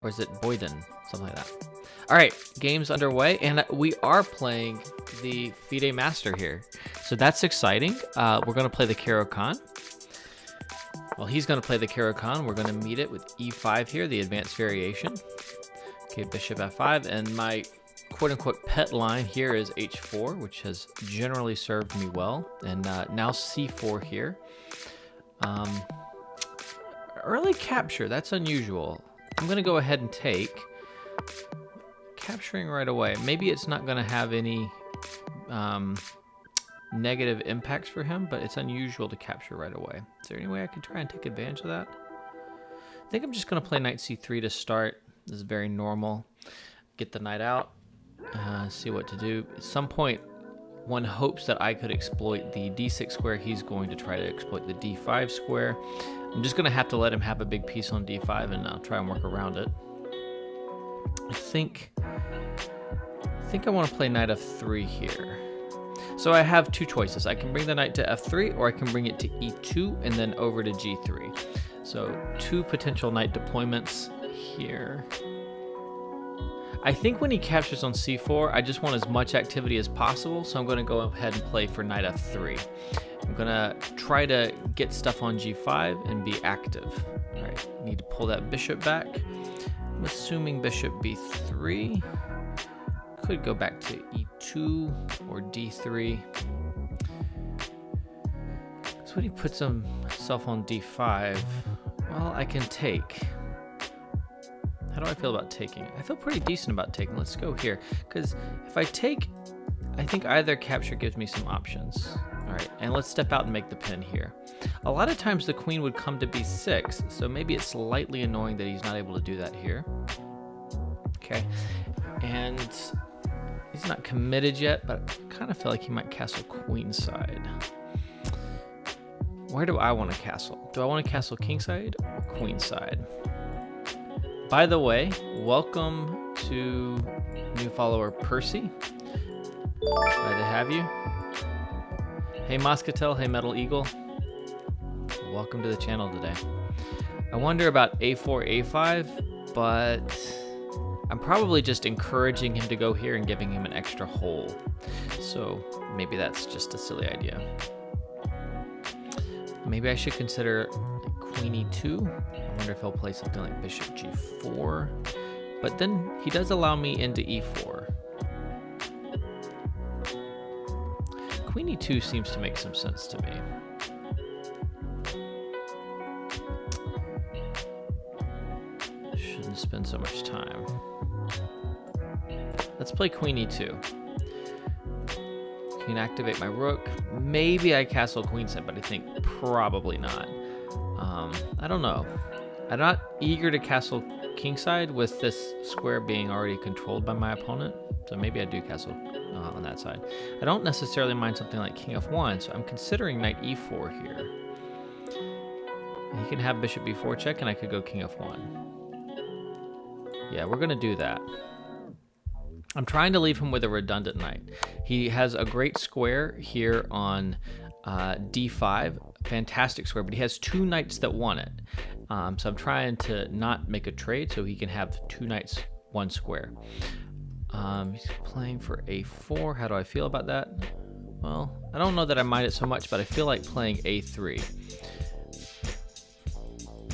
Or is it Boyden? Something like that. All right, game's underway, and we are playing the FIDE Master here. So that's exciting. We're going to play the Caro Kann. Well, he's going to play the Caro Kann. We're going to meet it with e5 here, the advanced variation. Okay, bishop f5, and my quote-unquote pet line here is h4, which has generally served me well. And now c4 here. Early capture, that's unusual. I'm going to go ahead and take. Capturing right away. Maybe it's not going to have any negative impacts for him, but it's unusual to capture right away. Is there any way I can try and take advantage of that? I think I'm just going to play knight c3 to start. This is very normal. Get the knight out. See what to do. At some point, one hopes that I could exploit the d6 square. He's going to try to exploit the d5 square. I'm just going to have to let him have a big piece on d5, and I'll try and work around it. I think I want to play knight f3 here. So I have two choices. I can bring the knight to f3, or I can bring it to e2 and then over to g3. So two potential knight deployments here. I think when he captures on c4, I just want as much activity as possible, so I'm going to go ahead and play for knight f3. I'm going to try to get stuff on g5 and be active. All right, need to pull that bishop back. I'm assuming bishop b3. Could go back to e2 or d3. So when he puts himself on d5, well, I can take. How do I feel about taking? I feel pretty decent about taking. Let's go here, because if I take, I think either capture gives me some options. All right, and let's step out and make the pin here. A lot of times the queen would come to b6, so maybe it's slightly annoying that he's not able to do that here. Okay, and he's not committed yet, but I kind of feel like he might castle queenside. Where do I want to castle? Do I want to castle kingside or queenside? By the way, welcome to new follower Percy. Glad to have you. Hey Moscatel, hey Metal Eagle. Welcome to the channel today. I wonder about a4, a5, but I'm probably just encouraging him to go here and giving him an extra hole. So maybe that's just a silly idea. Maybe I should consider queen e2. I wonder if he'll play something like bishop g4. But then he does allow me into e4. Queen e2 seems to make some sense to me. Shouldn't spend so much time. Let's play queen e2. Can activate my rook. Maybe I castle queenside, but I think probably not. I don't know. I'm not eager to castle kingside with this square being already controlled by my opponent. So maybe I do castle on that side. I don't necessarily mind something like king f1, so I'm considering knight e4 here. He can have bishop b4 check, and I could go king f1. Yeah, we're going to do that. I'm trying to leave him with a redundant knight. He has a great square here on d5, fantastic square, but he has two knights that want it. So I'm trying to not make a trade so he can have two knights, one square. He's playing for a4. How do I feel about that? Well, I don't know that I mind it so much, but I feel like playing a3.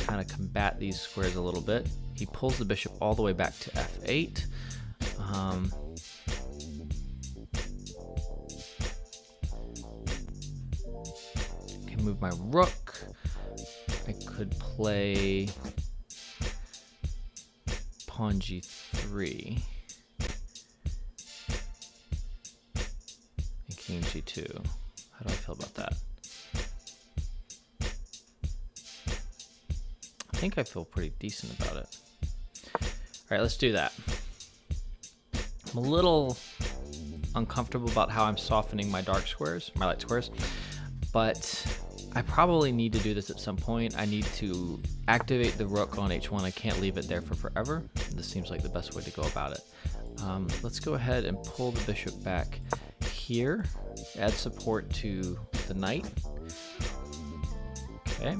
Kind of combat these squares a little bit. He pulls the bishop all the way back to f8. Can move my rook. I could play pawn g3 and king g2. How do I feel about that? I think I feel pretty decent about it. All right, let's do that. I'm a little uncomfortable about how I'm softening my dark squares, my light squares, but I probably need to do this at some point. I need to activate the rook on h1. I can't leave it there for forever. This seems like the best way to go about it. Let's go ahead and pull the bishop back here, add support to the knight. Okay.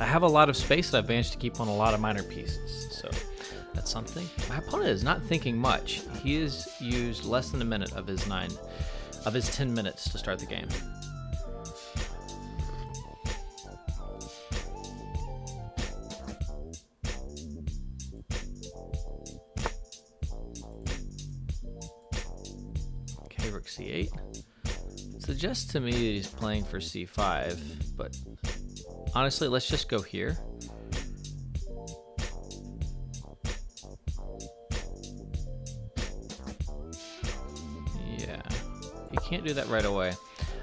I have a lot of space that I've managed to keep on a lot of minor pieces. So that's something. My opponent is not thinking much. He has used less than a minute of his 10 minutes to start the game. Okay, rook c8. Suggests to me that he's playing for c5, but honestly, let's just go here. Yeah, you can't do that right away.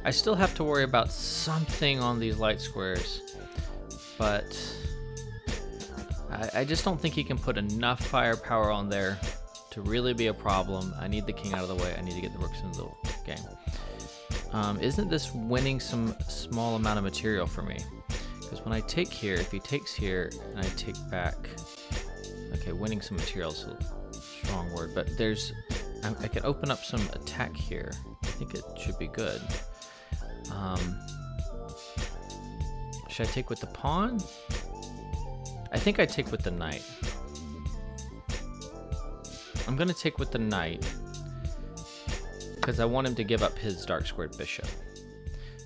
I still have to worry about something on these light squares, but I just don't think he can put enough firepower on there to really be a problem. I need the king out of the way. I need to get the rooks into the game. Isn't this winning some small amount of material for me? Because when I take here, if he takes here and I take back, okay, winning some material is a strong word, but I can open up some attack here. I think it should be good. Should I take with the pawn? I think I take with the knight. I'm gonna take with the knight because I want him to give up his dark squared bishop.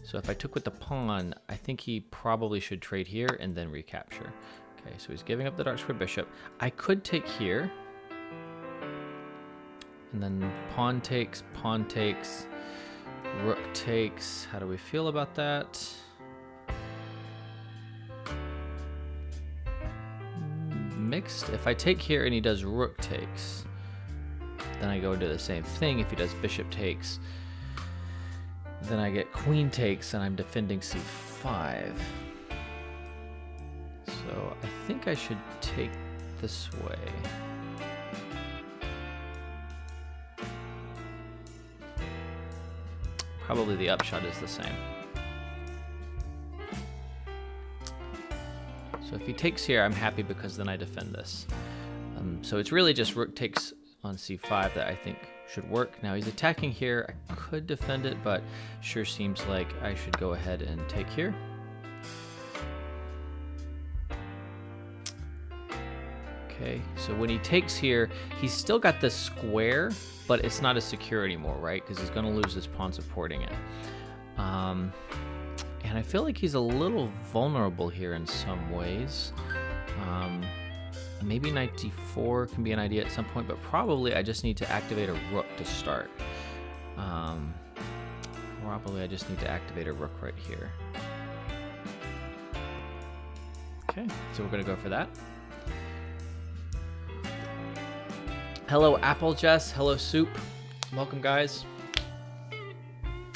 So if I took with the pawn, I think he probably should trade here and then recapture. Okay, so he's giving up the dark squared bishop. I could take here, and then pawn takes, rook takes. How do we feel about that? Mixed. If I take here and he does rook takes, then I go into the same thing. If he does bishop takes, then I get queen takes and I'm defending c5. So I think I should take this way. Probably the upshot is the same. So if he takes here, I'm happy because then I defend this. So it's really just rook takes on c5 that I think should work. Now he's attacking here. I could defend it, but sure seems like I should go ahead and take here. Okay, so when he takes here, he's still got this square, but it's not as secure anymore, right? Because he's going to lose his pawn supporting it. And I feel like he's a little vulnerable here in some ways. Maybe knight d4 can be an idea at some point, but probably I just need to activate a rook to start. Probably I just need to activate a rook right here. Okay, so we're going to go for that. Hello, Apple Jess. Hello, Soup. Welcome, guys.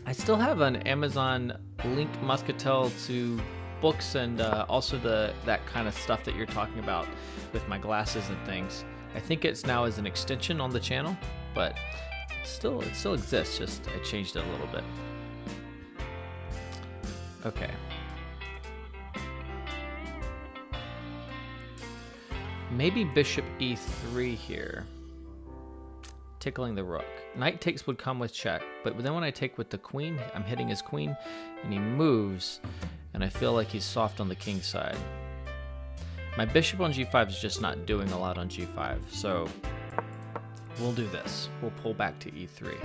I still have an Amazon link Muscatel to books and also that kind of stuff that you're talking about with my glasses and things. I think it's now as an extension on the channel, but it still exists, just I changed it a little bit. Okay. Maybe bishop e3 here. Tickling the rook. Knight takes would come with check, but then when I take with the queen, I'm hitting his queen, and he moves, and I feel like he's soft on the king side. My bishop on g5 is just not doing a lot on g5, so we'll do this. We'll pull back to e3.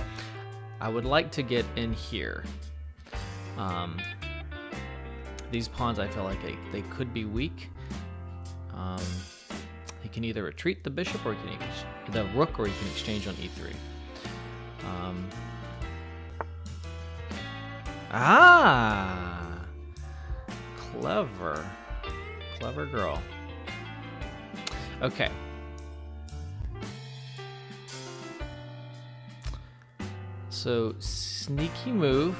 I would like to get in here. These pawns, I feel like they could be weak. He can either retreat the bishop or he can the rook, or he can exchange on e3. Clever girl. Okay. So sneaky move.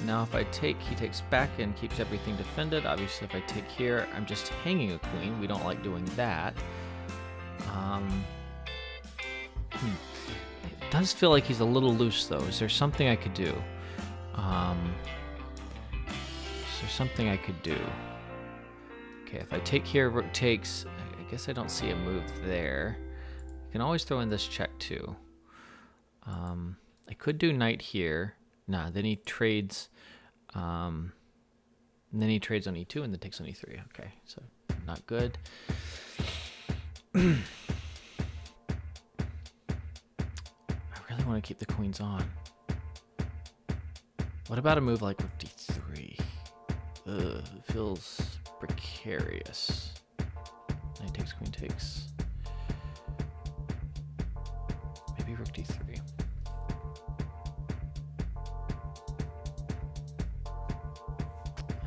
Now if I take, he takes back and keeps everything defended. Obviously if I take here, I'm just hanging a queen. We don't like doing that. It does feel like he's a little loose though. Is there something I could do? Is there something I could do? Okay, if I take here, rook takes, I guess I don't see a move there. I can always throw in this check too. I could do knight here. Nah, then he trades, and then he trades on e2 and then takes on e3. Okay, so not good. I really want to keep the queens on. What about a move like rook d3? Ugh, it feels precarious. Knight takes, queen takes. Maybe rook d3.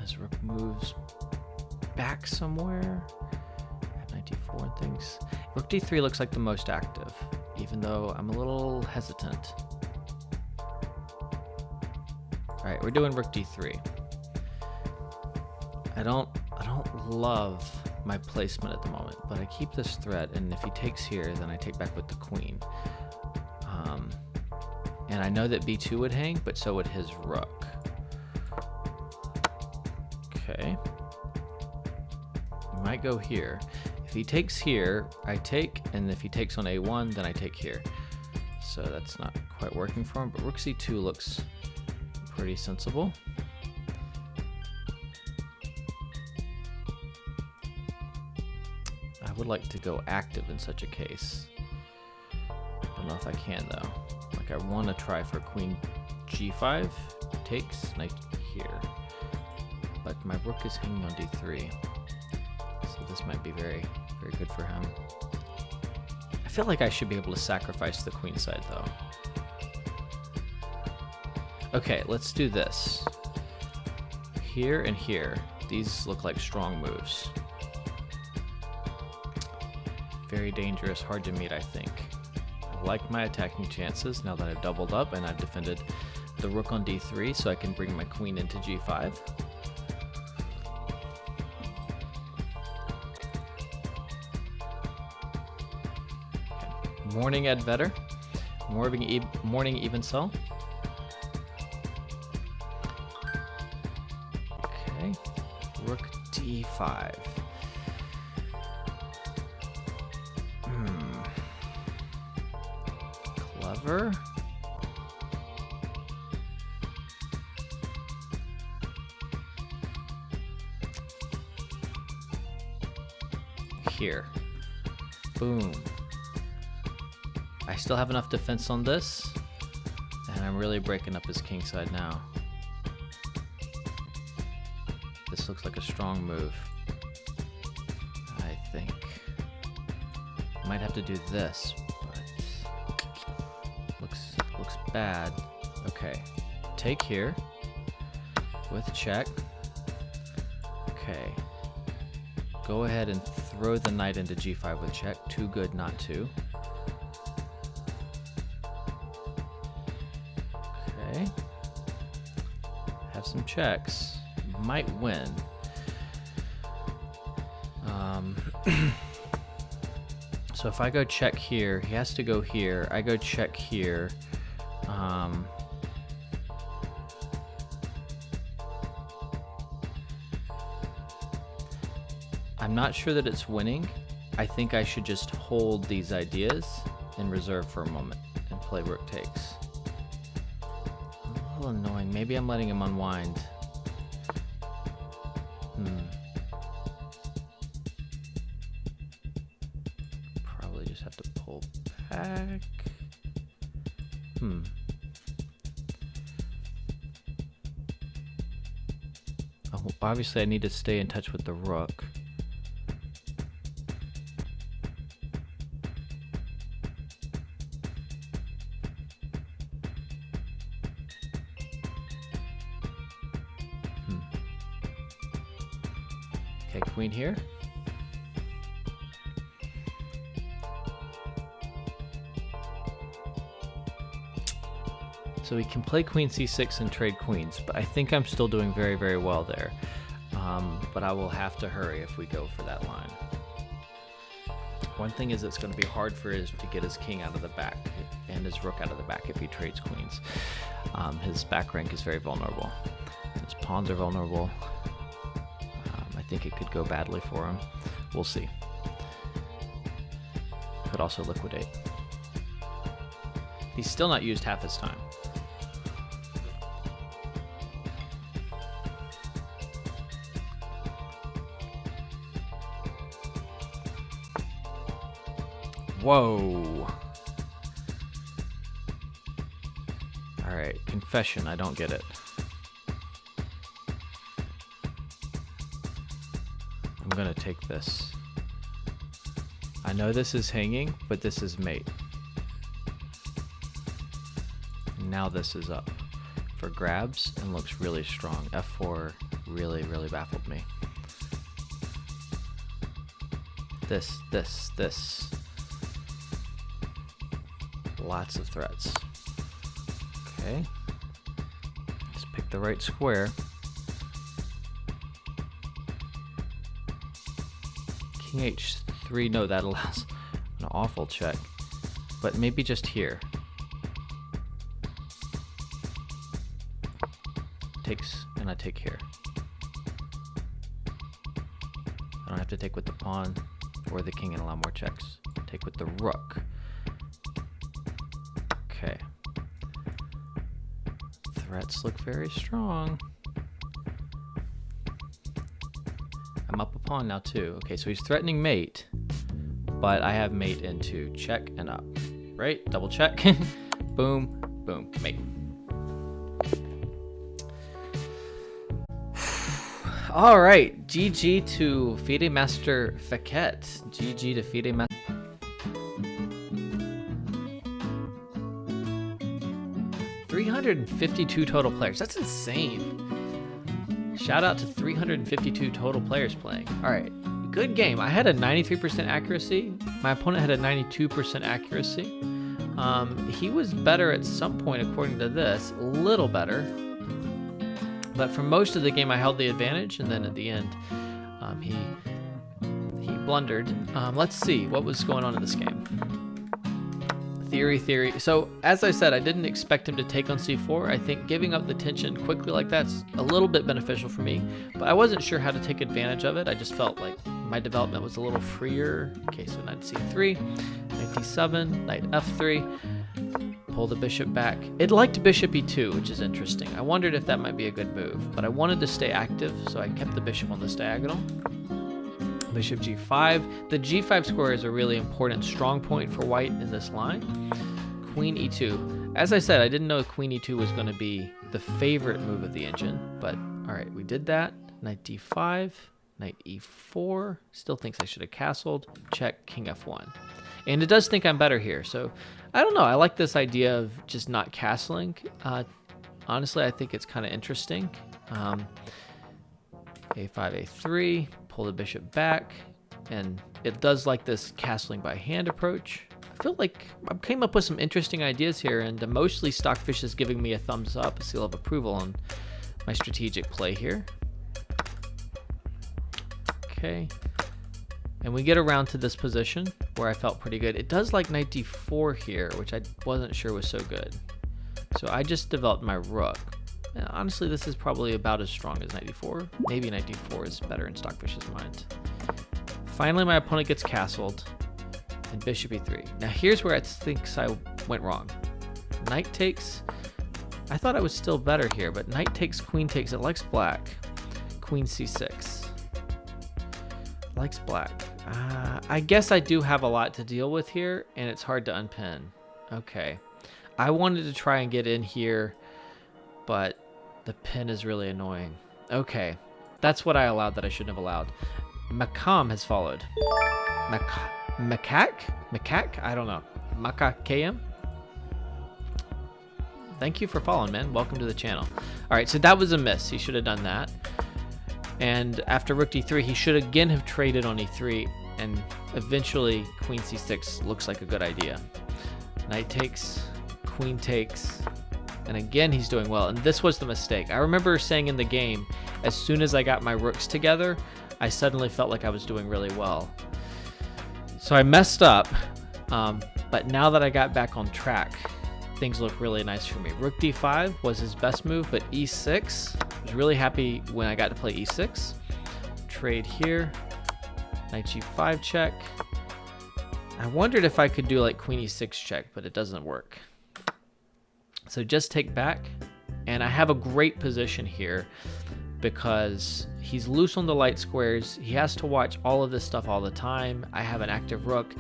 As rook moves back somewhere. At knight d4 and things. Rook d3 looks like the most active, even though I'm a little hesitant. Alright, we're doing rook d3. I don't love my placement at the moment, but I keep this threat, and if he takes here, then I take back with the queen. And I know that b2 would hang, but so would his rook. Okay. We might go here. If he takes here, I take, and if he takes on a1, then I take here. So that's not quite working for him, but rook c2 looks pretty sensible. I would like to go active in such a case. I don't know if I can though. Like I want to try for queen g5, takes, knight here. But my rook is hanging on d3. So this might be very, very good for him. I feel like I should be able to sacrifice the queen side though. Okay, let's do this. Here and here, these look like strong moves. Very dangerous, hard to meet, I think. I like my attacking chances now that I've doubled up and I've defended the rook on d3 so I can bring my queen into g5. Okay. Morning Ed Vedder. Morning Even So. Okay, rook d5. Clever. Here. Boom. I still have enough defense on this, and I'm really breaking up his king side now. This looks like a strong move. I think. Might have to do this, but looks bad. Okay. Take here with check. Okay. Go ahead and throw the knight into g5 with check. Too good not to. Okay. Have some checks. Might win. So if I go check here, he has to go here. I go check here. I'm not sure that it's winning. I think I should just hold these ideas in reserve for a moment and play rook takes. A little annoying. Maybe I'm letting him unwind. Probably just have to pull back. Oh, obviously I need to stay in touch with the rook. Okay, queen here. So we can play queen c6 and trade queens, but I think I'm still doing very, very well there. But I will have to hurry if we go for that line. One thing is it's going to be hard for him to get his king out of the back and his rook out of the back if he trades queens. His back rank is very vulnerable. His pawns are vulnerable. I think it could go badly for him. We'll see. Could also liquidate. He's still not used half his time. Whoa. All right, confession, I don't get it. I'm gonna take this. I know this is hanging, but this is mate. Now this is up for grabs and looks really strong. F4 really, really baffled me. This. Lots of threats. Okay. Just pick the right square. King H3, no, that allows an awful check. But maybe just here. Takes, and I take here. I don't have to take with the pawn or the king and allow more checks. Take with the rook. Okay. Threats look very strong. I'm up a pawn now too. Okay, so he's threatening mate, but I have mate into check and up. Right? Double check. Boom, boom, mate. All right, GG to FIDE Master Faket. GG to FIDE Master. $352 total players. That's insane. Shout out to 352 total players playing. All right, good game. I had a 93% accuracy. My opponent had a 92% accuracy. He was better at some point according to this, a little better. But for most of the game, I held the advantage, and then at the end, he blundered. Let's see what was going on in this game. Theory. So, as I said, I didn't expect him to take on c4. I think giving up the tension quickly like that's a little bit beneficial for me, but I wasn't sure how to take advantage of it. I just felt like my development was a little freer. Okay, so knight c3, knight d7, knight f3. Pull the bishop back. It liked bishop e2, which is interesting. I wondered if that might be a good move, but I wanted to stay active, so I kept the bishop on this diagonal. Bishop g5. The g5 square is a really important strong point for white in this line. Queen e2. As I said, I didn't know queen e2 was going to be the favorite move of the engine, but all right, we did that. Knight d5, knight e4. Still thinks I should have castled. Check, king f1. And it does think I'm better here, so I don't know. I like this idea of just not castling. Honestly, I think it's kind of interesting. A5, a3, pull the bishop back, and it does like this castling by hand approach. I feel like I came up with some interesting ideas here, and mostly Stockfish is giving me a thumbs up, a seal of approval on my strategic play here. Okay. And we get around to this position where I felt pretty good. It does like knight d4 here, which I wasn't sure was so good. So I just developed my rook. And honestly, this is probably about as strong as knight d4. Maybe knight d4 is better in Stockfish's mind. Finally, my opponent gets castled, and bishop e3. Now here's where it thinks I went wrong. Knight takes. I thought I was still better here, but knight takes, queen takes. It likes black. Queen c6. Likes black. I guess I do have a lot to deal with here, and it's hard to unpin. Okay. I wanted to try and get in here, but the pin is really annoying. Okay. That's what I allowed that I shouldn't have allowed. Macam has followed. Macaque? I don't know. Macaque? Thank you for following, man. Welcome to the channel. All right, so that was a miss. He should have done that. And after rook d3, he should again have traded on e3, and eventually queen c6 looks like a good idea. Knight takes, queen takes, and again he's doing well. And this was the mistake. I remember saying in the game, as soon as I got my rooks together, I suddenly felt like I was doing really well. So I messed up, but now that I got back on track, things look really nice for me. Rook d5 was his best move, but e6, I was really happy when I got to play e6. Trade here, knight g5 check. I wondered if I could do like queen e6 check, but it doesn't work. So just take back, and I have a great position here because he's loose on the light squares. He has to watch all of this stuff all the time. I have an active rook.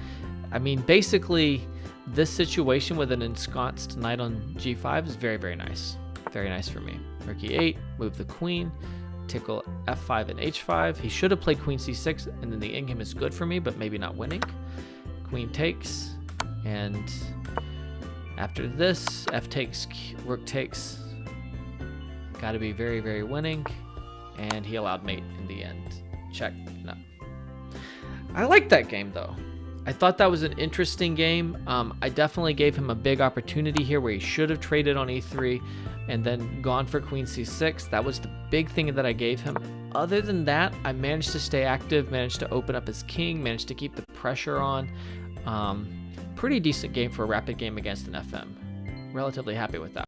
I mean, basically, this situation with an ensconced knight on g5 is very, very nice. Very nice for me. Rook e8, move the queen, tickle f5 and h5. He should have played queen c6, and then the endgame is good for me, but maybe not winning. Queen takes, and after this, f takes, rook takes. Got to be very, very winning, and he allowed mate in the end. Check. No. I like that game, though. I thought that was an interesting game. I definitely gave him a big opportunity here where he should have traded on e3 and then gone for queen c6. That was the big thing that I gave him. Other than that, I managed to stay active, managed to open up his king, managed to keep the pressure on. Pretty decent game for a rapid game against an FM. Relatively happy with that.